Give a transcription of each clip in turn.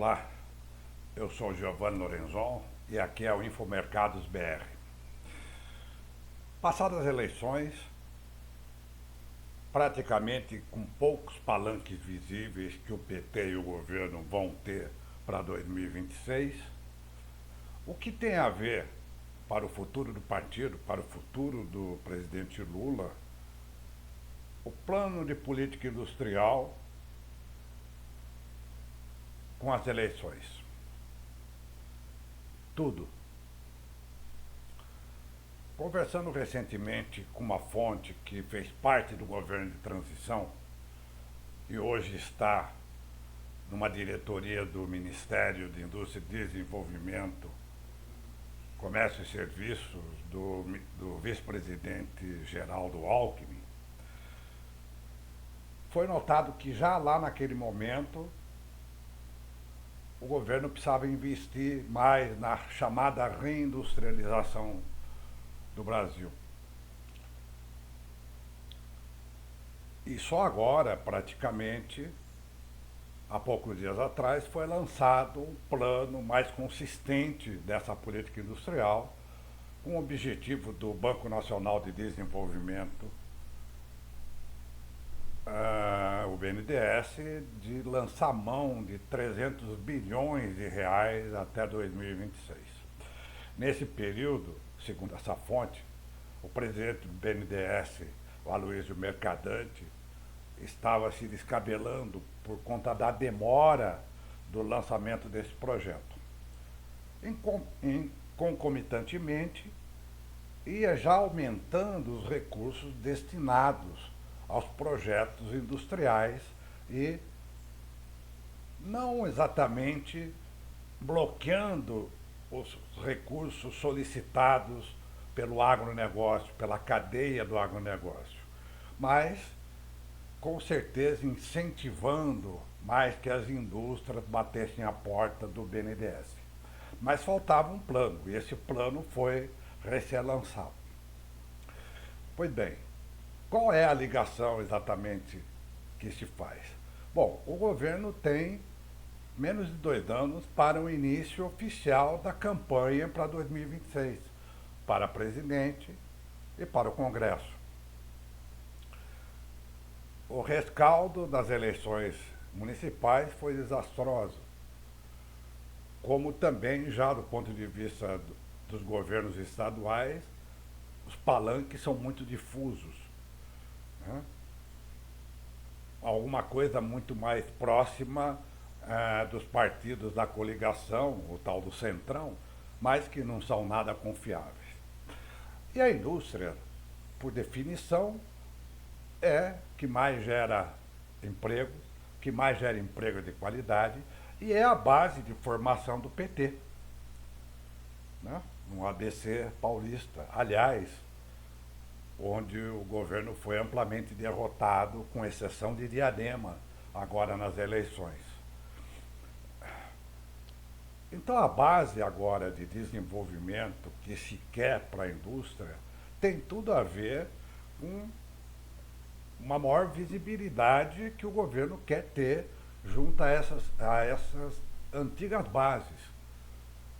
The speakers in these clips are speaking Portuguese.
Olá, eu sou Giovanni Lorenzon e aqui é o Infomercados BR. Passadas as eleições, praticamente com poucos palanques visíveis que o PT e o governo vão ter para 2026, o que tem a ver para o futuro do partido, para o futuro do presidente Lula, o plano de política industrial com as eleições. Tudo. Conversando recentemente com uma fonte que fez parte do governo de transição e hoje está numa diretoria do Ministério de Indústria e Desenvolvimento, Comércio e Serviços do vice-presidente Geraldo Alckmin, foi notado que já lá naquele momento o governo precisava investir mais na chamada reindustrialização do Brasil. E só agora, praticamente, há poucos dias atrás, foi lançado um plano mais consistente dessa política industrial, com o objetivo do Banco Nacional de Desenvolvimento, o BNDES, de lançar mão de 300 bilhões de reais até 2026. Nesse período, segundo essa fonte, o presidente do BNDES, o Aloysio Mercadante, estava se descabelando por conta da demora do lançamento desse projeto. Concomitantemente, ia já aumentando os recursos destinados aos projetos industriais e não exatamente bloqueando os recursos solicitados pelo agronegócio, pela cadeia do agronegócio, mas com certeza incentivando mais que as indústrias batessem a porta do BNDES. Mas faltava um plano, e esse plano foi recém-lançado. Pois bem, qual é a ligação exatamente que se faz? Bom, o governo tem menos de 2 anos para o início oficial da campanha para 2026, para presidente e para o Congresso. O rescaldo das eleições municipais foi desastroso, como também, já do ponto de vista dos governos estaduais, os palanques são muito difusos, né? Alguma coisa muito mais próxima dos partidos da coligação, o tal do Centrão, mas que não são nada confiáveis. E a indústria, por definição, é que mais gera emprego, que mais gera emprego de qualidade e é a base de formação do PT, né? No ABC paulista. Aliás, onde o governo foi amplamente derrotado, com exceção de Diadema, agora nas eleições. Então, a base agora de desenvolvimento que se quer para a indústria tem tudo a ver com uma maior visibilidade que o governo quer ter junto a essas antigas bases,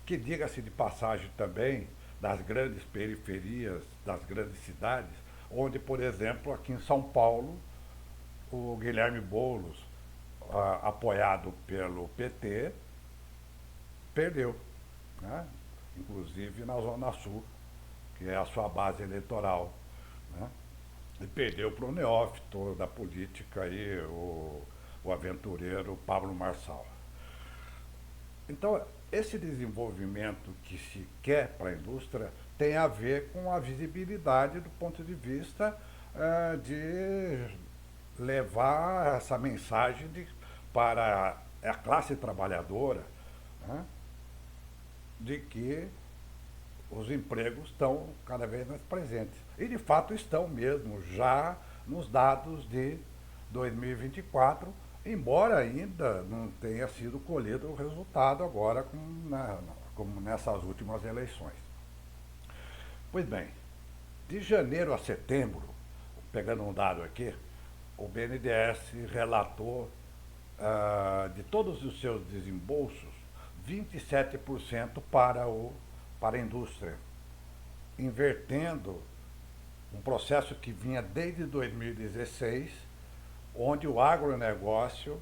que, diga-se de passagem também, das grandes periferias, das grandes cidades, onde, por exemplo, aqui em São Paulo, o Guilherme Boulos, apoiado pelo PT, perdeu, né? Inclusive na Zona Sul, que é a sua base eleitoral, né? E perdeu para o neófito da política aí, o aventureiro Pablo Marçal. Então, esse desenvolvimento que se quer para a indústria tem a ver com a visibilidade do ponto de vista de levar essa mensagem para a classe trabalhadora, né, de que os empregos estão cada vez mais presentes. E, de fato, estão mesmo já nos dados de 2024, embora ainda não tenha sido colhido o resultado agora como nessas últimas eleições. Pois bem, de janeiro a setembro, pegando um dado aqui, o BNDES relatou de todos os seus desembolsos, 27% para a indústria, invertendo um processo que vinha desde 2016, onde o agronegócio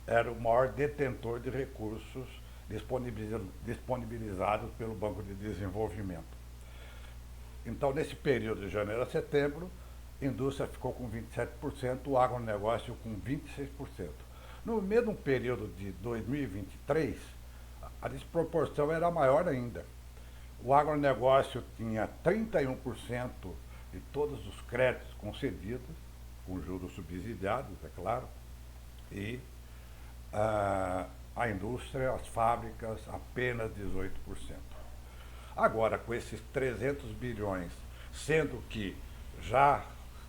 era o maior detentor de recursos disponibilizados pelo Banco de Desenvolvimento. Então, nesse período de janeiro a setembro, a indústria ficou com 27%, o agronegócio com 26%. No mesmo período de 2023, a desproporção era maior ainda. O agronegócio tinha 31% de todos os créditos concedidos, com juros subsidiados, é claro, e a indústria, as fábricas, apenas 18%. Agora, com esses 300 bilhões, sendo que já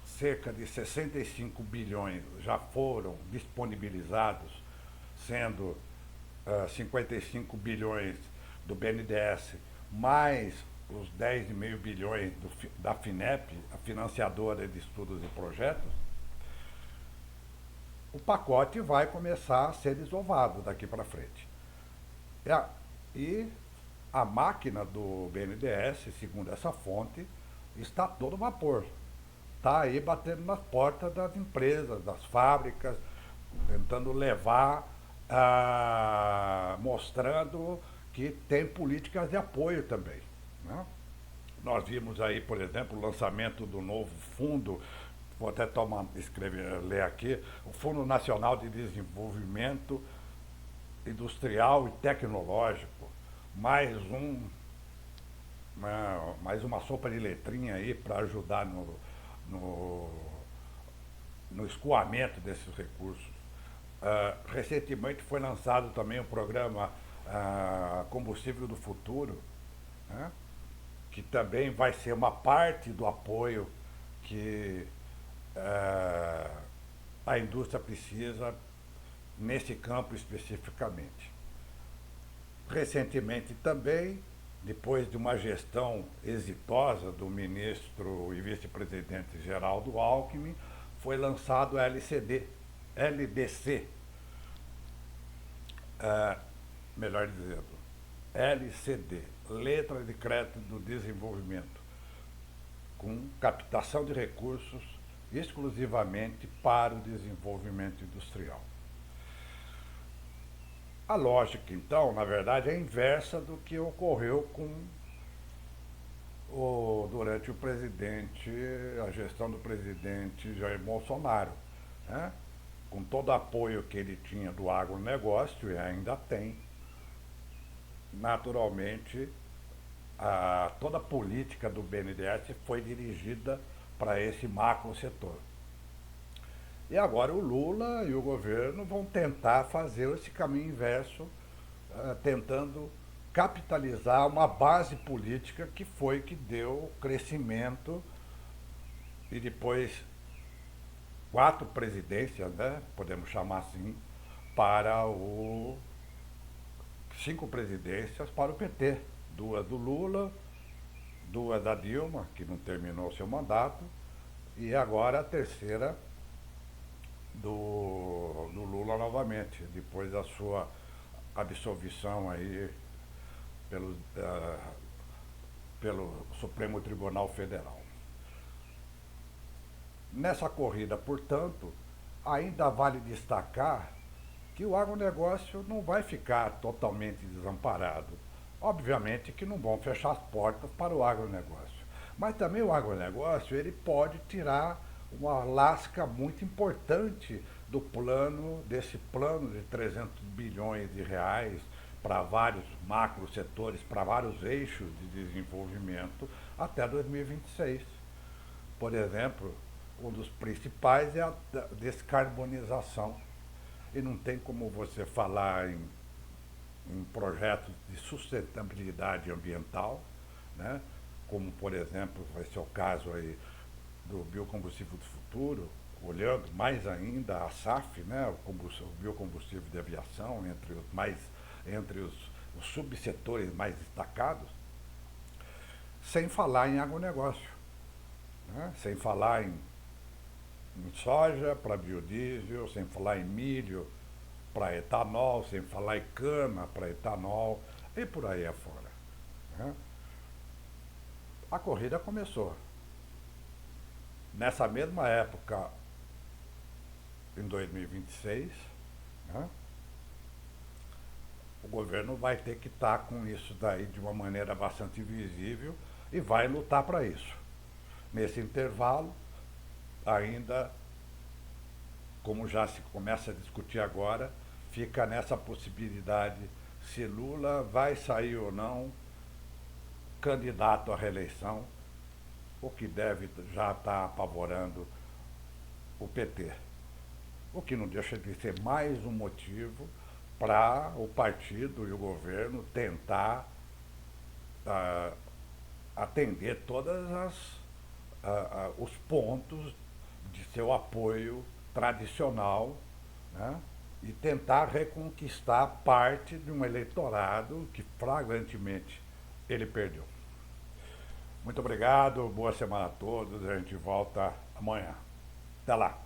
cerca de 65 bilhões já foram disponibilizados, sendo 55 bilhões do BNDES, mais os 10,5 bilhões da FINEP, a financiadora de estudos e projetos, o pacote vai começar a ser desovado daqui para frente. E a máquina do BNDES, segundo essa fonte, está a todo vapor. Está aí batendo nas portas das empresas, das fábricas, tentando levar, mostrando que tem políticas de apoio também, né? Nós vimos aí, por exemplo, o lançamento do novo fundo, vou até ler aqui, o Fundo Nacional de Desenvolvimento Industrial e Tecnológico, mais uma sopa de letrinha aí para ajudar no escoamento desses recursos. Recentemente foi lançado também o programa Combustível do Futuro, né, que também vai ser uma parte do apoio que a indústria precisa nesse campo especificamente. Recentemente também, depois de uma gestão exitosa do ministro e vice-presidente Geraldo Alckmin, foi lançado a LDC, melhor dizendo, LCD, Letra de Crédito do Desenvolvimento, com captação de recursos exclusivamente para o desenvolvimento industrial. A lógica, então, na verdade, é a inversa do que ocorreu durante a gestão do presidente Jair Bolsonaro, né? Com todo o apoio que ele tinha do agronegócio, e ainda tem, naturalmente, toda a política do BNDES foi dirigida para esse macro setor. E agora o Lula e o governo vão tentar fazer esse caminho inverso, tentando capitalizar uma base política que foi que deu crescimento e depois 4 presidências, né, podemos chamar assim, 5 presidências para o PT. 2 do Lula, 2 da Dilma, que não terminou seu mandato, e agora a terceira do Lula novamente, depois da sua absolvição aí pelo Supremo Tribunal Federal. Nessa corrida, portanto, ainda vale destacar que o agronegócio não vai ficar totalmente desamparado. Obviamente que não vão fechar as portas para o agronegócio, mas também o agronegócio ele pode tirar uma lasca muito importante desse plano de 300 bilhões de reais para vários macro setores, para vários eixos de desenvolvimento até 2026. Por exemplo, um dos principais é a descarbonização. E não tem como você falar em projetos de sustentabilidade ambiental, né? Como, por exemplo, vai ser o caso aí do biocombustível do futuro, olhando mais ainda a SAF, né? O biocombustível de aviação, entre os subsetores mais destacados, sem falar em agronegócio, né? Sem falar em soja para biodiesel, sem falar em milho para etanol, sem falar em cana para etanol e por aí afora. Né? A corrida começou. Nessa mesma época, em 2026, né, o governo vai ter que estar com isso daí de uma maneira bastante visível e vai lutar para isso. Nesse intervalo, ainda, como já se começa a discutir agora, fica nessa possibilidade se Lula vai sair ou não candidato à reeleição, o que deve já estar apavorando o PT. O que não deixa de ser mais um motivo para o partido e o governo tentar atender todas os pontos de seu apoio tradicional, né? E tentar reconquistar parte de um eleitorado que flagrantemente ele perdeu. Muito obrigado, boa semana a todos, a gente volta amanhã. Até lá.